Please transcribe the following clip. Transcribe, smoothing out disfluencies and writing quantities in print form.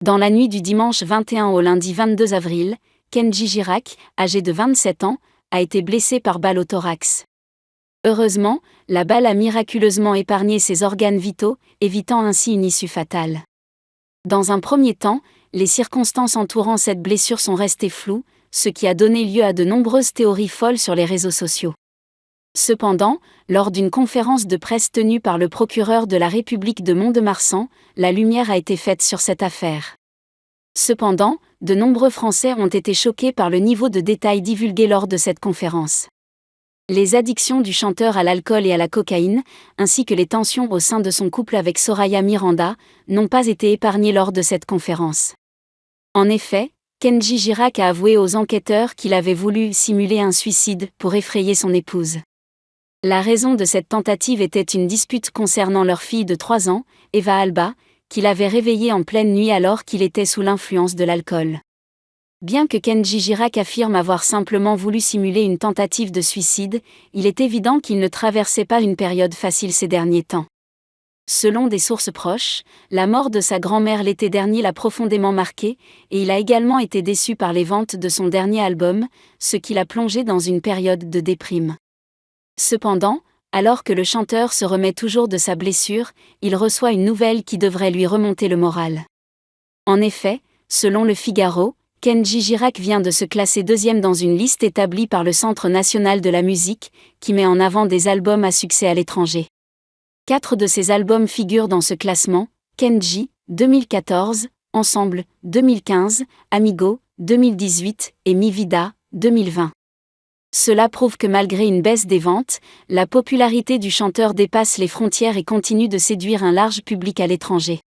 Dans la nuit du dimanche 21 au lundi 22 avril, Kenji Girac, âgé de 27 ans, a été blessé par balle au thorax. Heureusement, la balle a miraculeusement épargné ses organes vitaux, évitant ainsi une issue fatale. Dans un premier temps, les circonstances entourant cette blessure sont restées floues, ce qui a donné lieu à de nombreuses théories folles sur les réseaux sociaux. Cependant, lors d'une conférence de presse tenue par le procureur de la République de Mont-de-Marsan, la lumière a été faite sur cette affaire. Cependant, de nombreux Français ont été choqués par le niveau de détail divulgué lors de cette conférence. Les addictions du chanteur à l'alcool et à la cocaïne, ainsi que les tensions au sein de son couple avec Soraya Miranda, n'ont pas été épargnées lors de cette conférence. En effet, Kenji Girac a avoué aux enquêteurs qu'il avait voulu simuler un suicide pour effrayer son épouse. La raison de cette tentative était une dispute concernant leur fille de 3 ans, Eva Alba, qu'il avait réveillée en pleine nuit alors qu'il était sous l'influence de l'alcool. Bien que Kenji Girac affirme avoir simplement voulu simuler une tentative de suicide, il est évident qu'il ne traversait pas une période facile ces derniers temps. Selon des sources proches, la mort de sa grand-mère l'été dernier l'a profondément marqué, et il a également été déçu par les ventes de son dernier album, ce qui l'a plongé dans une période de déprime. Cependant, alors que le chanteur se remet toujours de sa blessure, il reçoit une nouvelle qui devrait lui remonter le moral. En effet, selon Le Figaro, Kenji Girac vient de se classer 2e dans une liste établie par le Centre national de la musique, qui met en avant des albums à succès à l'étranger. 4 de ces albums figurent dans ce classement: Kenji, 2014, Ensemble, 2015, Amigo, 2018 et Mi Vida, 2020. Cela prouve que malgré une baisse des ventes, la popularité du chanteur dépasse les frontières et continue de séduire un large public à l'étranger.